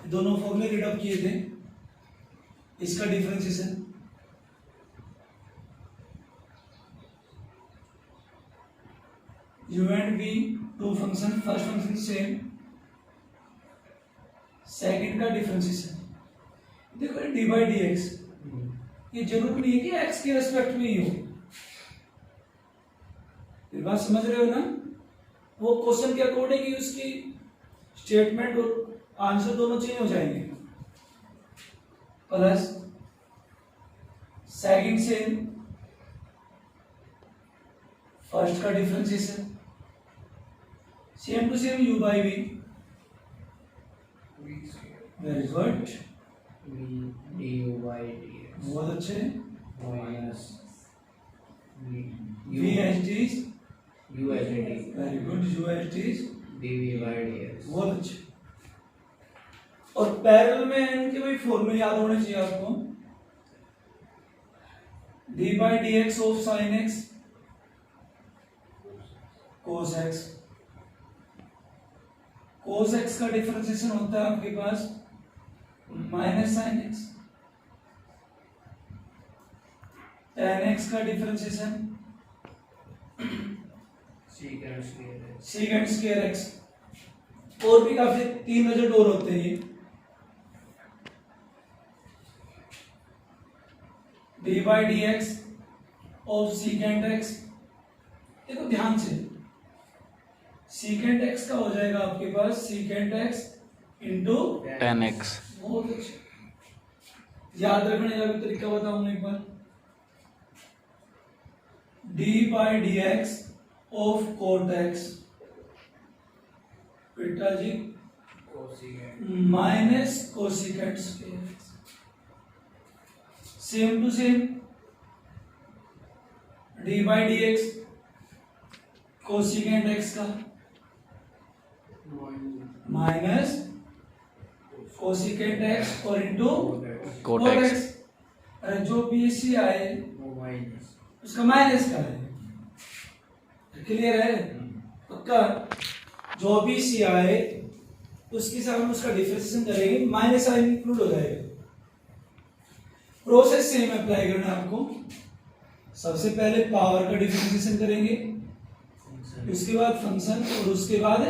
दोनों फॉर्मूले read up किए थे। इसका differentiation u and v two function, first function same, second का डिफरेंशिएशन देखो डी बाई डी एक्स, ये जरूर नहीं है कि x के रेस्पेक्ट में ही हो। ये बात समझ रहे हो ना? वो क्वेश्चन के अकॉर्डिंग ही उसकी स्टेटमेंट और आंसर दोनों चेंज हो जाएंगे। प्लस सेकंड सेम, फर्स्ट का differentiation same to same u by v। Very good, du by dx बहुत अच्छे। minus v as is, u as it is very good, u as is, dv by dx। बहुत अच्छे। और parallel में इनके भाई फॉर्मूले याद होने चाहिए आपको। D by D x of sine X cos X, cos X का डिफरेंशिएशन होता है आपके पास minus sine X, tan X का डिफरेंशिएशन सेकंड स्क्वायर एक्स। और भी काफी 3 रिजल्ट और होते हैं ये। D by D x of secant X, देखो ध्यान से, सीकेंड एक्स का हो जाएगा आपके पास secant X into tan X. बहुत अच्छा, याद रखने का भी तरीका बताऊंगा एक बार। D by D x of cot X बेटा जी minus cosecant square, same to same D by D X cosecant X का माइनस कोसिकेंड एक्स और इंटू कोट एक्स। अरे जो बीसी आए उसका माइनस का है, क्लियर है? पक्का? जो भी सी आए उसके साथ हम उसका डिफरेंशिएशन करेंगे, माइनस साइन इंक्लूड हो जाएगा। प्रोसेस सेम अप्लाई करना है आपको। सबसे पहले पावर का डिफरेंशिएशन करेंगे, उसके बाद फंक्शन और उसके बाद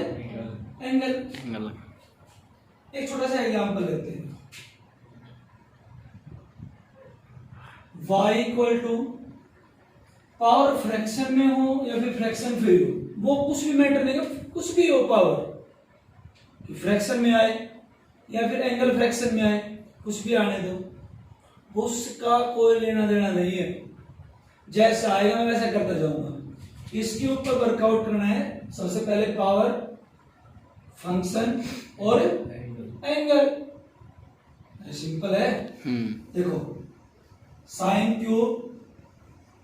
एंगल। एक छोटा सा एग्जांपल लेते हैं। y equal to power fraction में हो या फिर फ्रैक्शन फ्री हो, वो कुछ भी मैटर नहीं कर, कुछ भी हो पावर, फ्रैक्शन में आए या फिर एंगल फ्रैक्शन में आए, कुछ भी आने दो, उसका कोई लेना देना नहीं है। जैसा आएगा मैं वैसा करता जाऊंगा। इसके ऊपर वर्कआउट करना है। सबसे पहले पावर, फंक्शन और एंगल, सिंपल है। देखो साइन क्यूब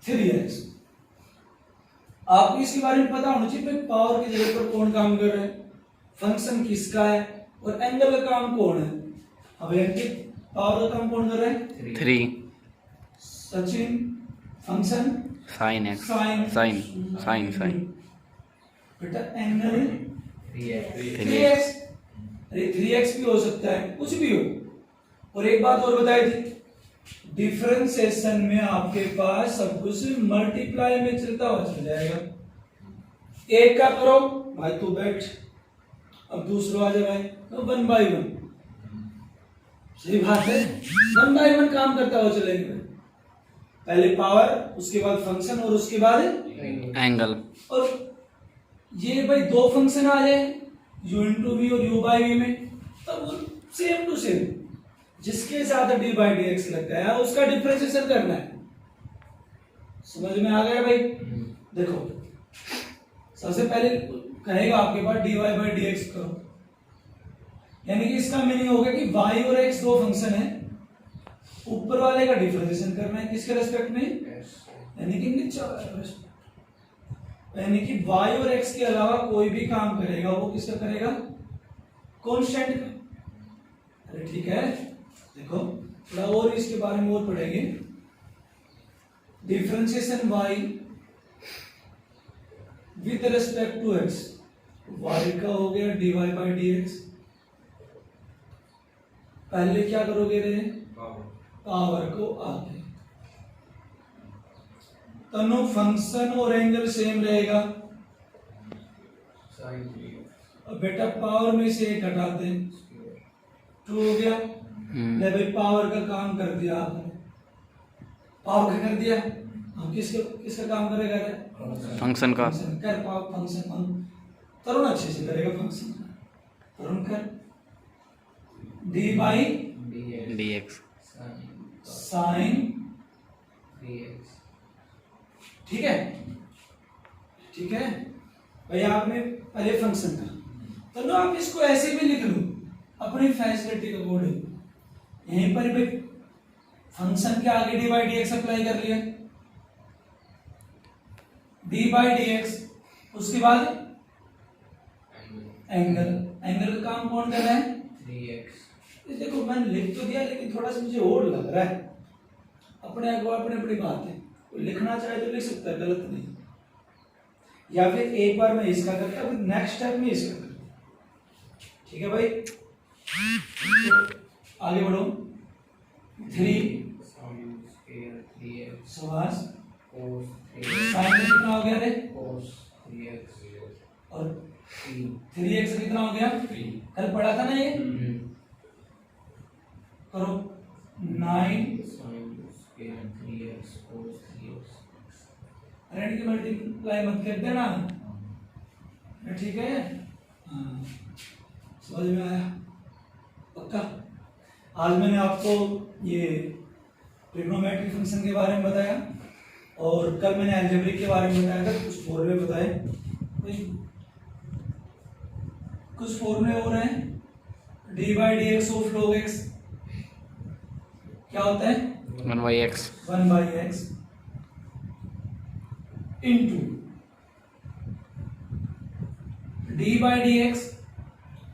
3x, आपको इसके बारे में पता होना चाहिए पावर की जगह पर कौन काम कर रहा है, फंक्शन किसका है और एंगल का काम कौन है। अब पावर का काम कौन कर रहा है? 3। Sachin function sine x, sine बेटा एंगल 3x, अरे 3x भी हो सकता है, कुछ भी हो। और एक बात और बताई थी, डिफरेंशिएशन में आपके पास सब कुछ मल्टीप्लाई में चलता हुआ चल जाएगा। एक का करो भाई तू बैठ, अब दूसरा आ जाए भाई तो 1 बाई 1, सही बात है, 1 बाई 1 काम करता हुआ चलेगा। पहले पावर, उसके बाद फंक्शन और उसके बाद एंगल। और ये भाई दो फंक्शन आ जाए u इंटू वी और u बाई वी में, तब सेम टू सेम जिसके साथ डी बाई डी एक्स लगता है उसका डिफरेंशिएशन करना है। समझ में आ गया भाई? देखो सबसे पहले कहेगा आपके पास D Y by D X करो, यानी कि इसका मीनिंग होगा कि y और x दो फंक्शन है, ऊपर वाले का डिफरेंशिएशन करना है किसके रेस्पेक्ट में, यानी कि नीचे वाले रेस्पेक्ट। यानी कि y और x के अलावा कोई भी काम करेगा वो किसका करेगा? कांस्टेंट का। अरे ठीक है, देखो थोड़ा और इसके बारे में और पढ़ेंगे। Differentiation y with respect to x, y का हो गया dy बाई डी एक्स, पहले क्या करोगे रे, पावर को आगे। तनु फंक्शन और एंगल सेम रहेगा। sin 3x अब बेटा पावर में से एक हटाते हैं, 2 हो गया। ले भाई पावर का काम कर दिया आपने, पावर का कर दिया। हम किसका काम करेगा रे, फंक्शन का। फंक्शन कर, पावर फंक्शन। तरुण अच्छे से करेगा फंक्शन का, तरुण कर। D by dx sine, 3x ठीक है, ठीक है भाई। आपने पहले फंक्शन का, तो ना आप इसको ऐसे भी लिख लो अपनी फैसिलिटी के अकॉर्डिंग। यहीं पर भी फंक्शन के आगे D by D x apply कर लिया, डी बाई डी एक्स, उसके बाद एंगल। एंगल का काम कौन कर रहा है, 3x ये देखो मैंने लिख तो दिया लेकिन थोड़ा सा मुझे और लग रहा है। अपने अपनी बात है, कोई लिखना चाहे तो लिख सकता है, गलत नहीं। या फिर एक बार मैं इसका करता हूँ, नेक्स्ट स्टेप में इसका करता हूँ, ठीक है भाई। तो आगे बढ़ो। 3 sin square 3x सवास cos 3x साइन में कितना हो गया रे, cos 3x और 3 3x कितना हो गया, कल पढ़ा था ना ये, करो 9 sin square 3x cos 3x red की मल्टीप्लाई मत कर देना, ठीक है। हाँ, समझ में आया पक्का। आज मैंने आपको ये ट्रिग्नोमेट्रिक फंक्शन के बारे में बताया और कल मैंने अलजेब्रिक के बारे में बताया था, कुछ फॉर्मूले बताए। कुछ फॉर्मूले हो रहे हैं, D by D x of log x क्या होता है, 1/x 1/x into D by D x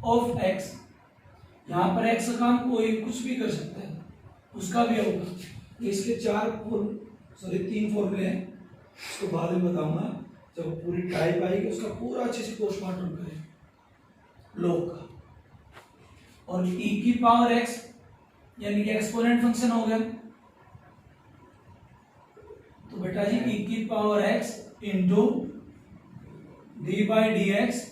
of x। यहां पर x का काम कोई कुछ भी कर सकता है, उसका भी होगा। इसके 3 फॉर्मूले हैं, उसको बाद में बताऊंगा जब पूरी टाइप आएगी, उसका पूरा अच्छे से पोस्टमार्टम करें लोग का। और e की पावर x यानी कि एक्सपोनेंट फंक्शन हो गया, तो बेटा जी e की power x into D by D x,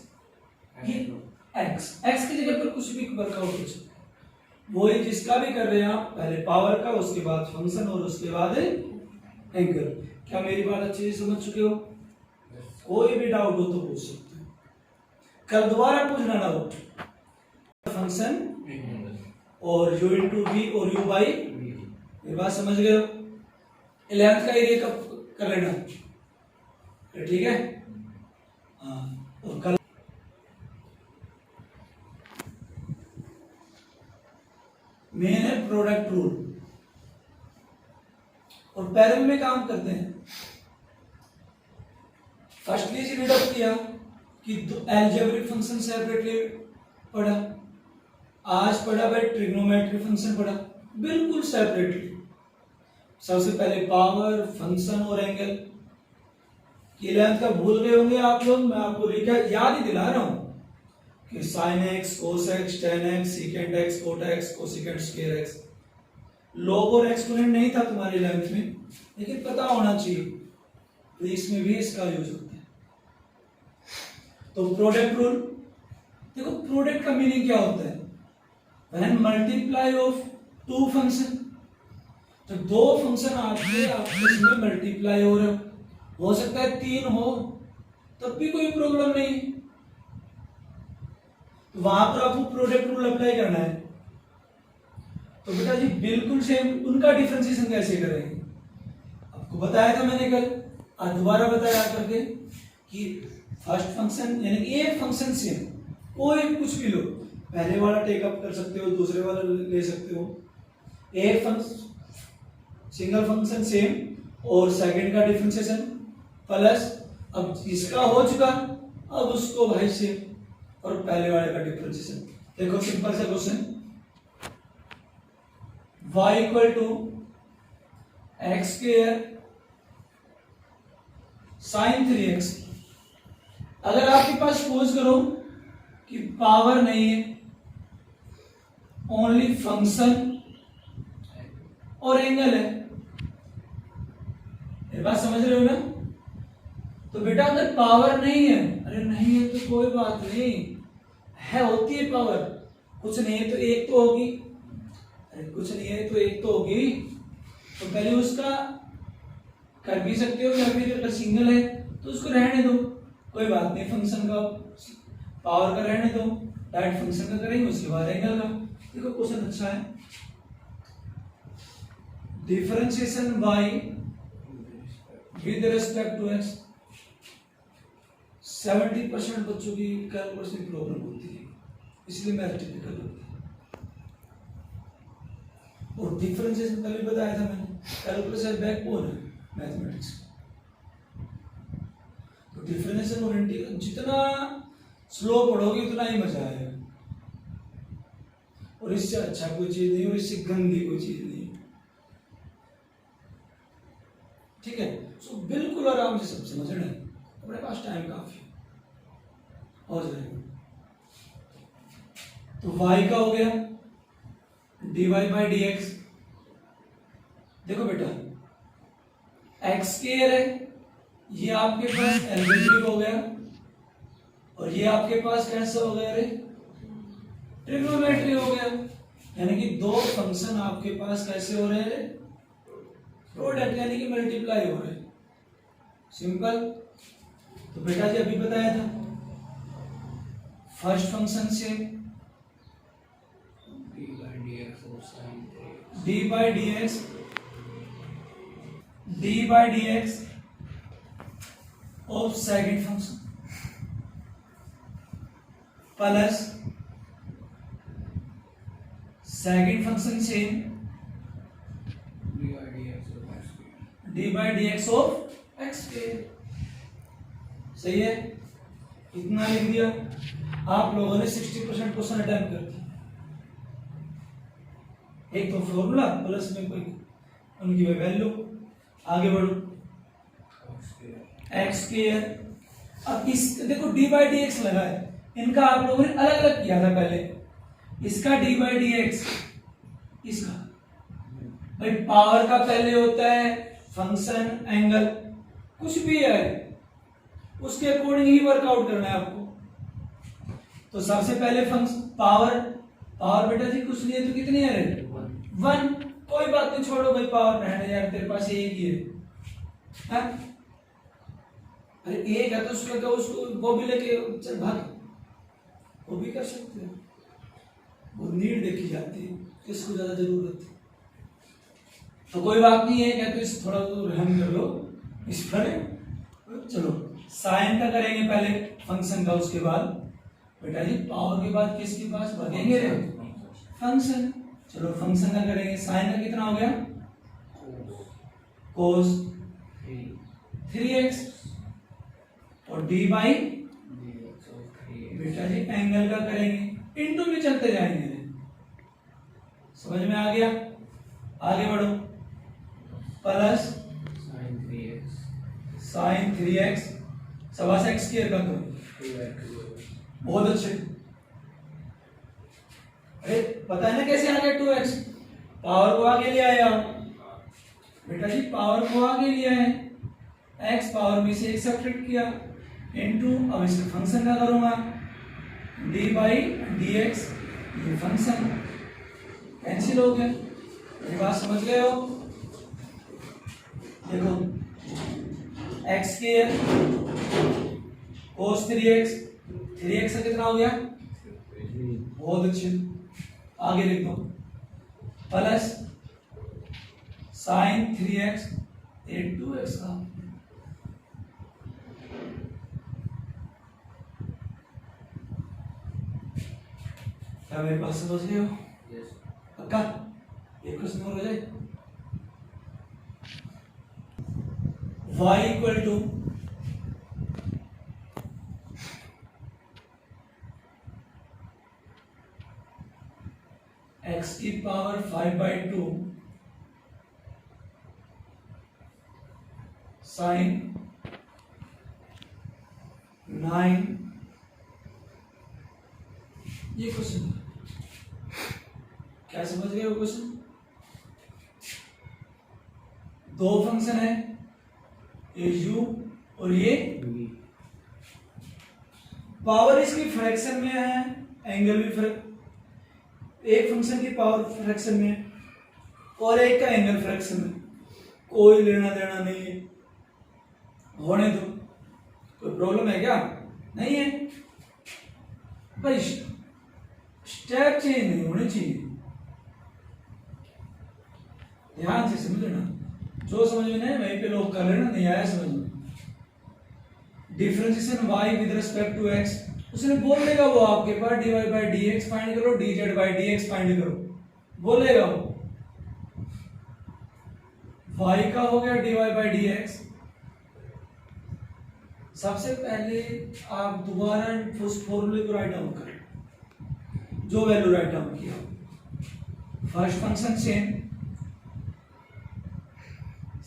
x की जगह पर कुछ भी वर्कआउट हो सकता है, वो ही जिसका भी कर रहे हैं आप, पहले पावर का, उसके बाद फंक्शन और उसके बाद एंगल। क्या मेरी बात अच्छे से समझ चुके हो? कोई भी डाउट हो तो पूछ सकते हो, कल दोबारा पूछना डाउट। फंक्शन और u इंटू वी और u बाई, ये बात समझ गए हो? 11th का एरिया कब कर लेना, ठीक है। हाँ, और कल मेन है प्रोडक्ट रूल, और पैरल में काम करते हैं। फर्स्टली जी रीड आउट किया कि अलजेब्रिक फंक्शन सेपरेटली पढ़ा, आज पढ़ा भाई ट्रिग्नोमेट्रिक फंक्शन पढ़ा बिल्कुल सेपरेटली। सबसे पहले पावर, फंक्शन और एंगल। 11th का भूल गए होंगे आप लोग, मैं आपको याद ही दिला रहा हूं कि sin x, cos x, tan x, secant x, cot x, cosecant square x। log और एक्सपोनेंट नहीं था तुम्हारे 11th में, लेकिन पता होना चाहिए, तो इसमें भी इसका यूज होता है। तो प्रोडक्ट रूल देखो, प्रोडक्ट का मीनिंग क्या होता है, व्हेन मल्टीप्लाई ऑफ 2 फंक्शन। तो 2 फंक्शन आपके आपस में मल्टीप्लाई हो सकता है 3 हो, तब भी कोई प्रॉब्लम नहीं, तो वहां पर आपको प्रोडक्ट रूल अप्लाई करना है। तो बेटा जी बिल्कुल सेम, उनका डिफरेंशिएशन कैसे करेंगे आपको बताया था मैंने कल, आज दोबारा बताया करके कि फर्स्ट फंक्शन यानी एक फंक्शन सेम, कोई कुछ भी लो, पहले वाला टेकअप कर सकते हो, दूसरे वाला ले सकते हो। एक फंक्शन सिंगल फंक्शन सेम और सेकंड का डिफरेंशिएशन प्लस, अब इसका हो चुका, अब उसको भाई से और पहले वाले का डिफरेंशिएशन। देखो सिंपल सा question, y equal to x square sine 3x। अगर आपके पास सपोज करो कि पावर नहीं है, ओनली फंक्शन और एंगल है। ये बात समझ रहे हो ना? तो बेटा अगर पावर नहीं है, अरे नहीं है तो कोई बात नहीं है, होती है पावर, कुछ नहीं है तो एक तो होगी, अरे कुछ नहीं है तो एक तो होगी, तो पहले उसका कर भी सकते हो, या फिर अगर सिंगल है तो उसको रहने दो, कोई बात नहीं, फंक्शन का पावर का रहने दो, डायरेक्ट फंक्शन का करेंगे, उसके बाद एंगल का। देखो क्वेश्चन अच्छा है, differentiation y with respect to x। 70% बच्चों की कैलकुलस में प्रॉब्लम होती है, इसलिए मैथ टिपिकल होती है। और डिफरेंशिएशन पहले बताया था मैंने, कैलकुलस है बैकबोन है मैथमेटिक्स। तो डिफरेंशिएशन और इंटीग्रल जितना स्लो पढ़ोगे उतना ही मजा आएगा, और इससे अच्छा कोई चीज नहीं और इससे गंदी कोई चीज नहीं, ठीक है? सो बिल्कुल आराम से सब समझना है, अपने पास टाइम काफी हो जाएगा। तो y का हो गया dy बाई डी एक्स। देखो बेटा एक्स स्क्वायर है, ये आपके पास एल्जेब्रिक हो गया, और ये आपके पास कैसा हो गया रे, ट्रिग्नोमेट्री हो गया, यानी कि दो फंक्शन आपके पास कैसे हो रहे हैं, प्रोडक्ट यानी कि मल्टीप्लाई हो रहे हैं, सिंपल। तो बेटा जी अभी बताया था फर्स्ट फंक्शन से d by D x of second function plus second function से d by D x of x square. सही है, इतना लिख दिया। आप लोगों ने 60% क्वेश्चन अटेम्प्ट कर दिया, एक तो फॉर्मूला प्लस में कोई उनकी वैल्यू। आगे बढ़ो, एक्स स्क्वायर। अब इस देखो डी बाई डी एक्स लगा है, इनका आप लोगों ने अलग अलग किया था पहले, इसका डी बाई डी एक्स, इसका भाई पावर का पहले होता है फंक्शन एंगल, कुछ भी है उसके अकॉर्डिंग ही वर्कआउट करना है आपको। तो सबसे पहले फंक्शन पावर बेटा जी कुछ नहीं है तो कितनी है रे, 1। कोई बात नहीं, छोड़ो भाई पावर रहने यार, तेरे पास एक ही है, अरे एक है तो उसमें तो उसको वो भी लेके चल भाग, वो भी कर सकते हो, वो नीड देखी जाती है, किसको ज्यादा जरूरत है। तो कोई बात नहीं है, क्या तो इस थोड़ा तो रहम कर लो इस पर। चलो साइन का करेंगे पहले फंक्शन का, उसके बाद बेटा जी पावर के बाद किसके पास भागेंगे रे, फंक्शन। चलो फंक्शन का करेंगे, साइन का कितना हो गया, cos 3x, और डी बाई बेटा जी एंगल का करेंगे, इनटू में चलते जाएंगे, समझ में आ गया? आगे बढ़ो, प्लस साइन 3x सवा से एक्स स्क्वायर का करो, बहुत अच्छे। अरे पता है ना कैसे आ गया 2x, पावर को आगे ले आया बेटा जी, पावर को आगे लिया है, x पावर में से एक सब्ट्रैक्ट किया, इनटू अब इसका फंक्शन का करूंगा, डी बाई डी एक्स, ये फंक्शन कैंसिल हो गया। ये बात समझ गए हो? देखो x square cos 3x, 3x का कितना हो गया, बहुत अच्छे, आगे लिख दो, प्लस साइन 3x 2x का। क्या मेरे पास समझ गए हो? पक्का? एक क्वेश्चन और हो जाए। y इक्वल टू x की पावर 5/2 साइन 9, ये क्वेश्चन समझ गए हो क्वेश्चन? दो फंक्शन है, ये u और ये पावर इसकी फ्रैक्शन में है, एंगल भी एक फंक्शन की पावर फ्रैक्शन में है और एक का एंगल फ्रैक्शन में, कोई लेना देना नहीं है, होने दो। कोई प्रॉब्लम है क्या? नहीं है भाई, स्टेप चेंज नहीं होने चाहिए, ध्यान से समझना। जो समझ में नहीं वहीं पे लोग कर लेना, नहीं आया समझ में। Differentiation y with respect to x, उसने बोल देगा वो आपके पास dy बाई dx फाइंड करो, dz बाई dx फाइंड करो, बोलेगा वो। y का हो गया dy बाई dx। सबसे पहले आप दोबारा उस फॉर्मूले को राइट डाउन करें जो वैल्यू राइट डाउन किया। फर्स्ट फंक्शन सेम,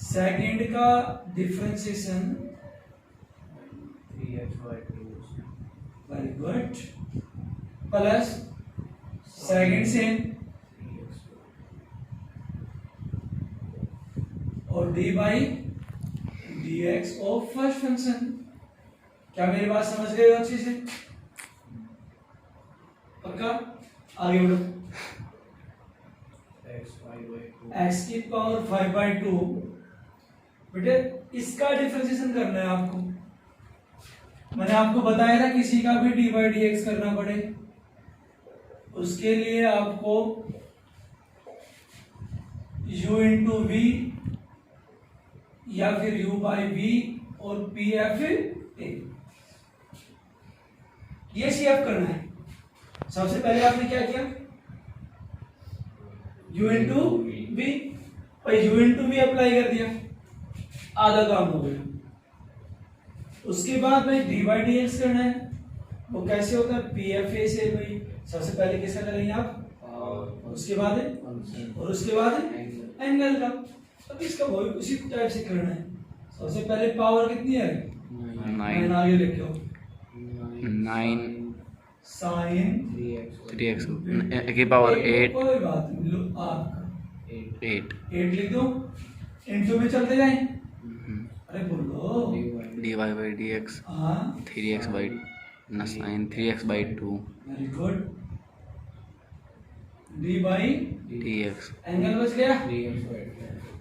सेकंड का differentiation, very good, plus second same और d by D x of first function. क्या मेरी बात समझ गए हो अच्छे से? पक्का? आगे बढ़ो। एक्स की पावर 5/2, बेटे इसका डिफरेंशिएशन करना है आपको। मैंने आपको बताया था किसी का भी डी बाई डी एक्स करना पड़े, उसके लिए आपको u इंटू वी या फिर u बाई वी और पी एफ ए, ये सीएफ करना है। सबसे पहले आपने क्या किया? u इंटू वी और u इंटू वी अप्लाई कर दिया, आधा काम हो गया। उसके बाद भाई डी बाई डी एक्स करना है, वो कैसे होता है? पी एफ ए से भाई सबसे पहले किसका करेंगे आप, उसके बाद है और उसके बाद है एंगल का। अब इसका वही उसी टाइप से करना है। सबसे पहले पावर कितनी है? 9, आगे लिखो 9 साइन 3x की पावर 8, कोई बात नहीं, लो आपका 8 लिख दो, इनटू में चलते जाएं। अरे बोलो, dy बाई dx हाँ 3x by sine 3x by 2 very good, D by dx angle बच गया,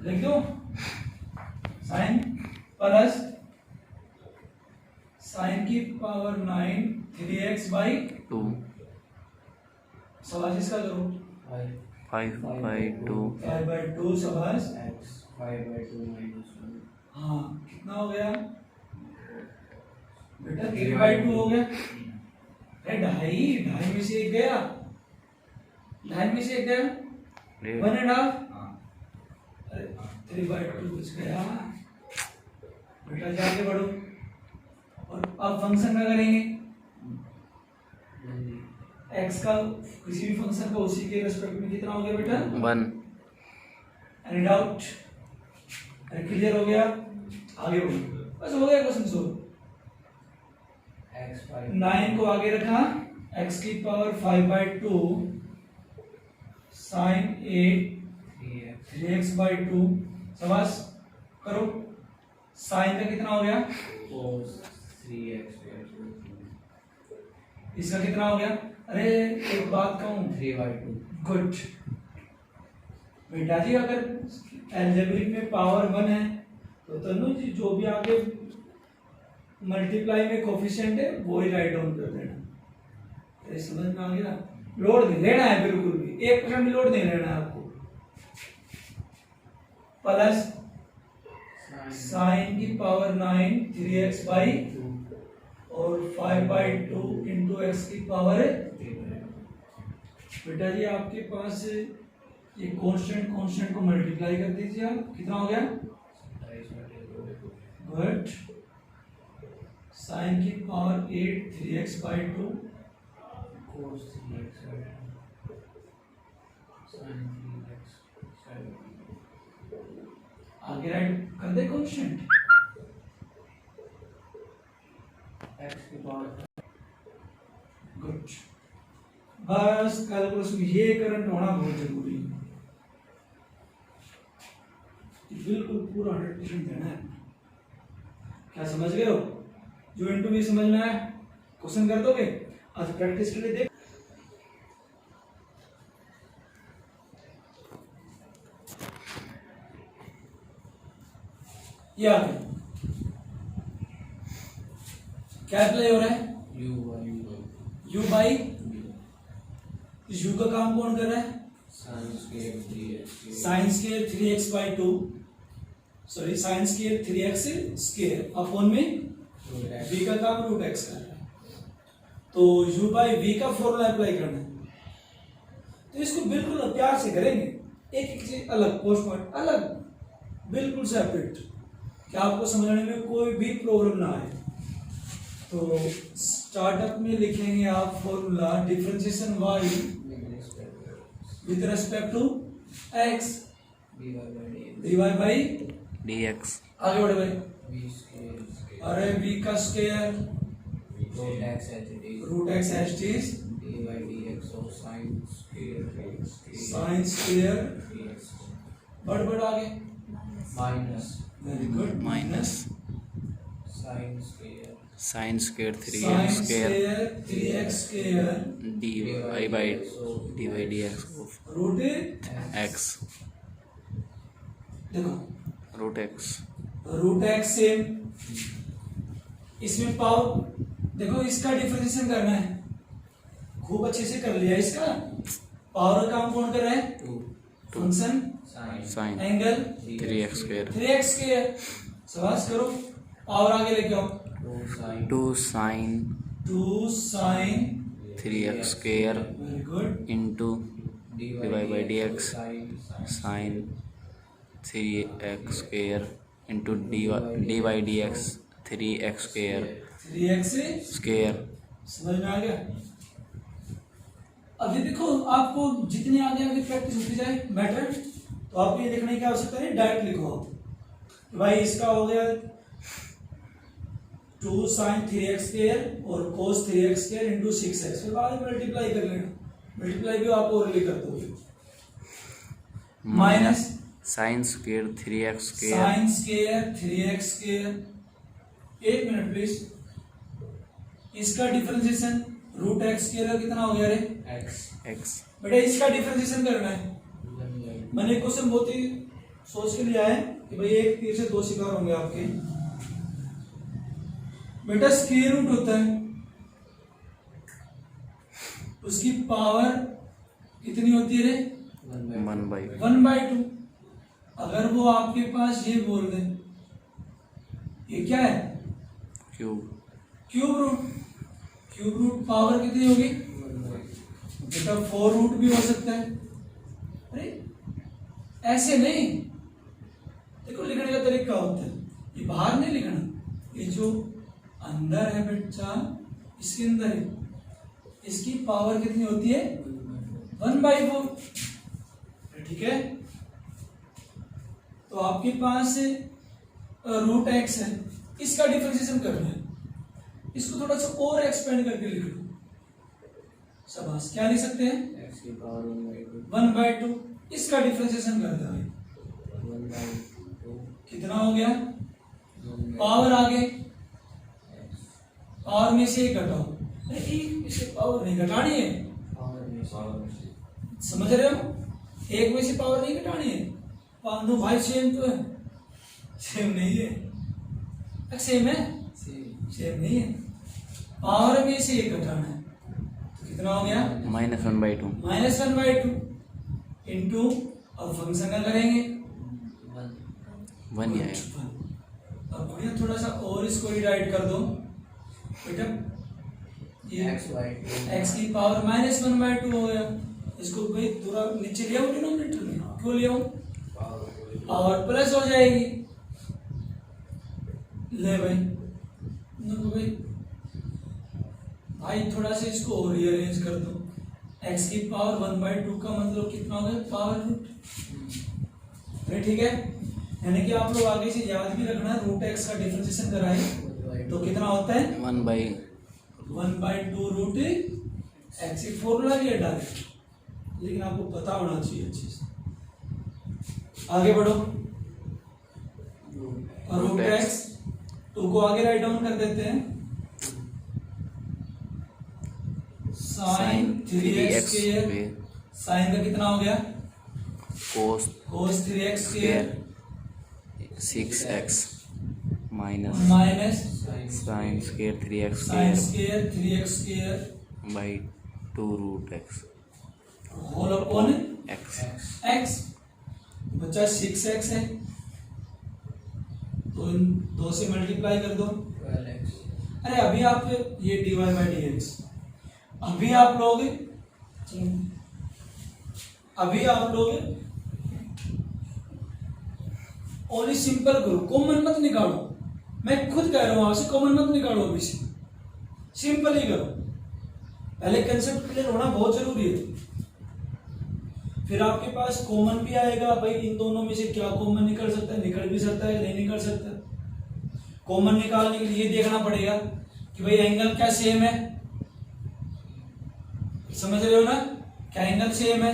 लिख दो साइन प्लस साइन की पावर 9 3x बाई 2 सवाल इसका करो 5/2 5/2 सवाल। 5/2 हाँ कितना हो गया बेटा? 3/2 हो गया। अरे ढाई में से एक गया, ढाई में से एक गया, 1.5। अरे 3/2 बच गया बेटा। जाके बढ़ो और अब फंक्शन का करेंगे, x का किसी भी फंक्शन का उसी के रेस्पेक्ट में कितना हो गया बेटा? 1। Any doubt? क्लियर हो गया? आगे बढ़ो, बस हो गया क्वेश्चन सोल्व। 9 को आगे रखा, x की पावर 5/2 साइन 8 3x/2 सवास करो। साइन का कितना हो गया? इसका कितना हो गया? अरे एक बात कहूं, 3/2 गुड बेटा जी। अगर एल्जेब्रिक में पावर 1 है तो तनु जी जो भी आगे मल्टीप्लाई में कोफिशिएंट है वो ही राइट डाउन कर देना। तो समझ में आ गया? लोड नहीं लेना है बिल्कुल भी, 1% भी लोड नहीं लेना है आपको। प्लस साइन की पावर 9 3x/2 और 5/2 इंटू एक्स की पावर है। बेटा जी आपके पास ये कांस्टेंट को मल्टीप्लाई कर दीजिए आप, कितना हो गया? गुड। साइन की power 8 3x/2 cos 3x sin 3x आगे राइट कर दे कांस्टेंट। x की पावर। गुड। बस कैलकुलस में ये करंट होना बहुत जरूरी है। बिल्कुल पूरा 100% देना है। क्या समझ गए हो? जो इंटू भी समझ में आया क्वेश्चन कर दोगे। आज प्रैक्टिस के लिए देख ये आ गया। क्या अप्लाई हो रहा है? u बाई u का काम कौन कर रहा है? Sign square 3x by 2 sorry sine square 3x square upon में v का काम रूट x कर रहा है। तो u बाई v का फॉर्मूला अप्लाई करना है। तो इसको बिल्कुल प्यार से करेंगे, एक एक चीज अलग, पोस्ट पॉइंट अलग, बिल्कुल सेपरेट, क्या आपको समझने में कोई भी प्रॉब्लम ना आए। तो स्टार्टअप में लिखेंगे आप formula differentiation y with respect to x dy by dx आगे बढ़े भाई। अरे v का स्क्वायर रूट x एच टी साइन स्क्वायर बढ़ आगे very good minus sine square 3x sine square square 3x square dy by dy dx root x देखो रूट x सेम। इसमें पावर देखो, इसका डिफरेंशिएशन करना है, खूब अच्छे से कर लिया। इसका पावर का काम कौन कर रहा है? Function sine angle 3x square 3x square. शाबाश करो, पावर आगे लेके आओ। 2 sine 3x square very good into dy by dx sine 3x square into dy dx 3x square 3x square. समझ में आ गया? अभी देखो, आपको जितनी आगे आगे प्रैक्टिस होती जाए बेटर, तो आपको ये देखने की आवश्यकता नहीं, डायरेक्ट लिखो भाई। इसका हो गया 2 साइन 3x स्क्वायर और cos 3x square into 6x, फिर बाद में मल्टीप्लाई कर लेना। मल्टीप्लाई भी आप ओरली कर दोगे। Minus sine square 3x square sine square 3x square. एक मिनट प्लीज, इसका डिफरेंशिएशन रूट x स्क्वायर कितना हो गया रे? x बेटा इसका डिफरेंशिएशन करना है। मैंने क्वेश्चन बहुत ही सोच के लिया है कि भाई एक तीर से दो शिकार होंगे आपके। बेटा स्क्वायर रूट होता है, उसकी पावर कितनी होती है रे? 1/2। अगर वो आपके पास ये बोल दे ये क्या है? क्यूब रूट पावर कितनी होगी? बेटा 4 रूट भी हो सकता है। अरे ऐसे नहीं, देखो लिखने का तरीका होता है, ये बाहर नहीं लिखना, ये जो अंदर है बेटा इसके अंदर है, इसकी पावर कितनी होती है? 1/4। ठीक है, तो आपके पास रूट x है, इसका डिफरेंशिएशन करना है। इसको थोड़ा सा और एक्सपेंड करके लिख लो। शाबाश, क्या लिख सकते हैं? 1/2। इसका डिफरेंशिएशन कर दो। कितना हो गया? पावर आगे, पावर में से एक घटाओ। अरे एक में से पावर नहीं घटानी है, समझ रहे हो? एक में से पावर नहीं घटानी है। पांडु भाई सेम तो है, सेम नहीं है। सेम है, सेम नहीं है। पावर में से एक घटाना है, तो कितना हो गया? -1/2 -1/2 इंटू, अब फंक्शन का करेंगे 1 ही आएगा। अब बढ़िया थोड़ा सा और इसको डिवाइड कर दो बेटा। ये x की पावर -1/2 हो गया। इसको भाई थोड़ा नीचे ले आओ डिनोमिनेटर में। क्यों ले आओ? पावर प्लस हो जाएगी। ले भाई, देखो भाई थोड़ा सा इसको और रीअरेंज कर दो। x की पावर 1/2 का मतलब कितना हो गया? Power root. ठीक है, यानी कि आप लोग आगे से याद भी रखना, रूट x का डिफरेंशिएशन कराए तो कितना होता है? 1/2 रूट x। फॉर्मूला भी है डायरेक्ट, लेकिन आपको पता होना चाहिए अच्छे से। आगे बढ़ो। और रूट एक्स, 2 को आगे राइट डाउन कर देते हैं, साइन 3x स्क्वायर, साइन का कितना हो गया, cos 3x square 6x minus minus sin square 3x sine square square 3x square by 2 root x whole upon x x, बचा 6x है, तो इन 2 से मल्टीप्लाई कर दो। 12x। अरे अभी आप ये dy बाई डी एक्स अभी आप लोगे, अभी आप लोगे ओनली सिंपल करो, कॉमन मत निकालो, मैं खुद कह रहा हूं आपसे कॉमन मत निकालो, अभी से सिंपल ही करो, पहले कंसेप्ट क्लियर होना बहुत जरूरी है। फिर आपके पास कॉमन भी आएगा, भाई इन दोनों में से क्या कॉमन निकल सकता है, निकल भी सकता है नहीं निकल सकता। कॉमन निकालने के लिए देखना पड़ेगा कि भाई एंगल क्या सेम है, समझ रहे हो ना, क्या एंगल सेम है,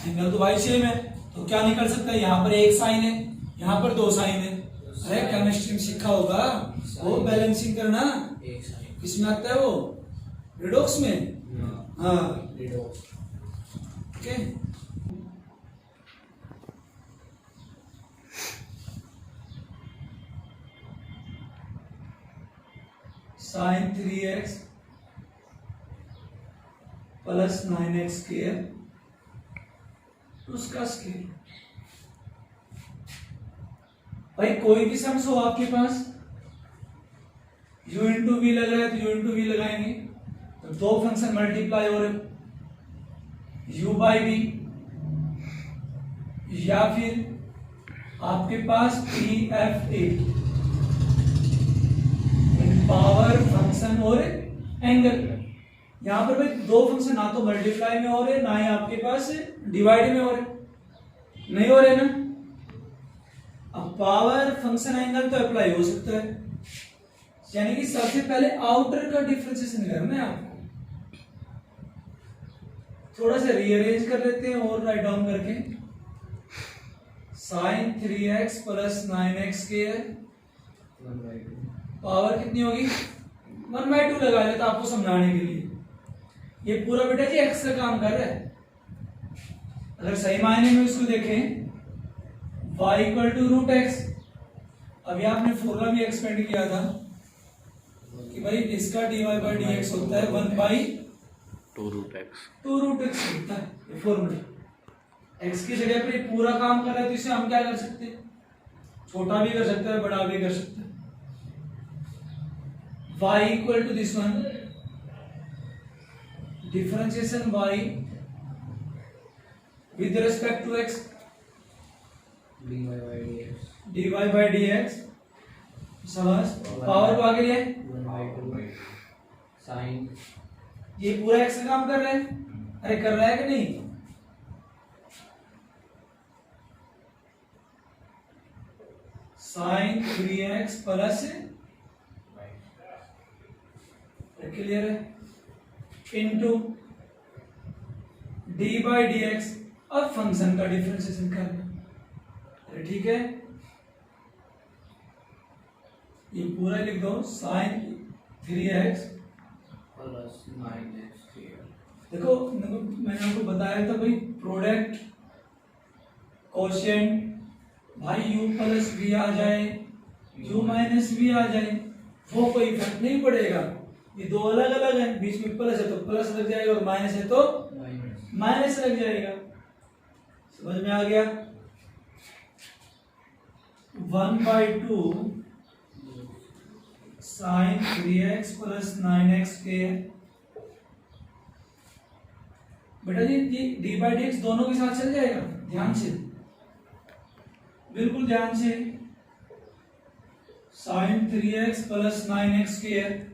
एंगल तो भाई सेम है, तो क्या निकल सकता है, यहाँ पर एक साइन है, यहाँ पर 2 साइन है। अरे केमिस्ट्री में सीखा होगा वो बैलेंसिंग करना, एक साइन किसमें आता है वो, रिडॉक्स में, हाँ redox. Okay. Sine 3x plus 9x square उसका स्क्वायर। भाई कोई भी सम्स हो आपके पास, u इंटू वी लग रहा है तो u इंटू वी लगाएंगे, तो 2 फंक्शन मल्टीप्लाई हो रहे, u बाई वी, या फिर आपके पास PF8 पावर फंक्शन और एंगल। यहां पर भाई 2 फंक्शन ना तो मल्टीप्लाई में हो रहे, ना ही आपके पास डिवाइड में हो रहे, नहीं हो रहे ना। अब पावर फंक्शन एंगल तो अप्लाई हो सकता है, यानी कि सबसे पहले आउटर का डिफरेंशिएशन करना है आपको। थोड़ा सा रीअरेंज कर लेते हैं और राइट डाउन करके, sine 3x plus 9x square power कितनी होगी, 1/2 लगा लेता आपको समझाने के लिए। ये पूरा बेटा जी x का काम कर रहा है। अगर सही मायने में इसको देखें, y equal to root x, अभी आपने फॉर्मूला भी एक्सपेंड किया था कि भाई इसका dy बाई डी एक्स होता है 1/2 रूट x होता है, ये फॉर्मूला। x की जगह पे पूरा काम कर रहा है, तो इसे हम क्या कर सकते हैं, छोटा भी कर सकते हैं बड़ा भी कर सकते हैं। y equal to this one, differentiation y with respect to x, dy by D x, समझ, पावर को आगे लिए 1/2 साइन, ये पूरा x का काम कर रहे हैं, अरे कर रहा है कि नहीं, साइन 3x प्लस क्लियर है into D by D x. अब फंक्शन का डिफरेंशिएशन करना, अरे ठीक है, ये पूरा लिख दो, sign 3x plus 9x square. देखो मैंने आपको बताया था भाई, प्रोडक्ट कोशेंट भाई u प्लस वी आ जाए, u माइनस वी आ जाए, वो कोई इफेक्ट नहीं पड़ेगा। ये 2 अलग अलग हैं, बीच में प्लस है तो प्लस लग जाएगा और माइनस है तो माइनस लग जाएगा, समझ में आ गया। 1/2 sign 3x plus 9x square. बेटा जी डी बाई डी एक्स दोनों के साथ चल जाएगा, ध्यान से, बिल्कुल ध्यान से, sine 3x plus 9x square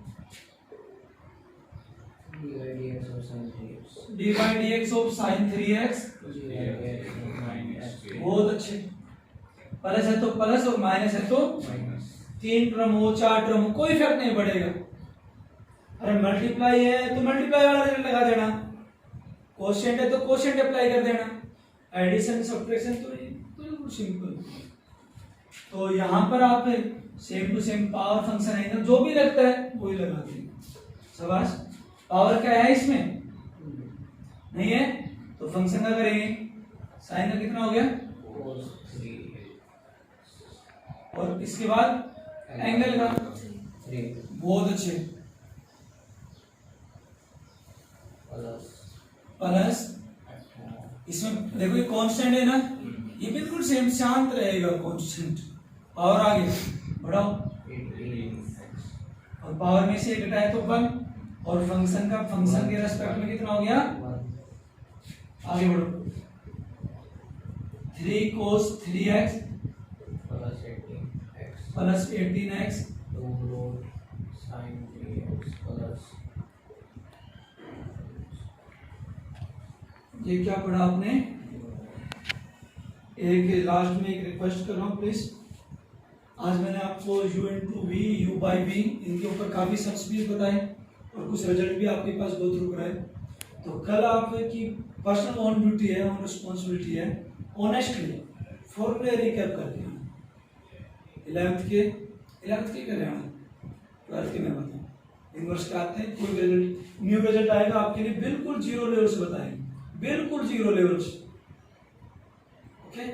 d by D x of sine 3x, बहुत अच्छे, प्लस है तो प्लस और माइनस है तो 3 टर्म हो 4 टर्म हो कोई इफेक्ट नहीं पड़ेगा। अरे मल्टीप्लाई है तो मल्टीप्लाई वाला रिजल्ट लगा देना, कोशेंट है तो कोशेंट अप्लाई कर देना, एडिशन सब्ट्रैक्शन तो बिल्कुल सिंपल। तो यहाँ पर आप same to same power function है, जो भी लगता है वही लगाते हैं। शाबाश। पावर क्या है इसमें? नहीं है, तो फंक्शन का करेंगे। साइन का कितना हो गया? cos 3x और इसके बाद एंगल का 3 बहुत अच्छे, प्लस प्लस इसमें देखो ये कांस्टेंट है ना, ये बिल्कुल सेम शांत रहेगा कांस्टेंट। पावर आगे बढ़ाओ 18x और पावर में से एक घटाए तो 1 और फंक्शन का फंक्शन के रेस्पेक्ट में कितना हो गया? 1 आगे बढ़ो 3 cos 3x plus 18x plus 18x 2 root sin 3x plus ये क्या पढ़ा आपने? एक लास्ट में एक रिक्वेस्ट कर रहा हूँ प्लीज, आज मैंने आपको u into v u by v इनके ऊपर काफी सब्सिडीज बताए और कुछ रिजल्ट भी आपके पास गो थ्रू कराए। तो कल आपकी पर्सनल ऑन ड्यूटी है, ऑन रिस्पॉन्सिबिलिटी है, ऑनेस्टली फॉर्मूले रिकैप करके 11th के करें, 12th के मैं बताऊँ, यूनिवर्स के आते हैं, कोई रिजल्ट न्यू रिजल्ट आएगा आपके लिए बिल्कुल जीरो लेवल से बताएंगे, बिल्कुल जीरो लेवल से। ओके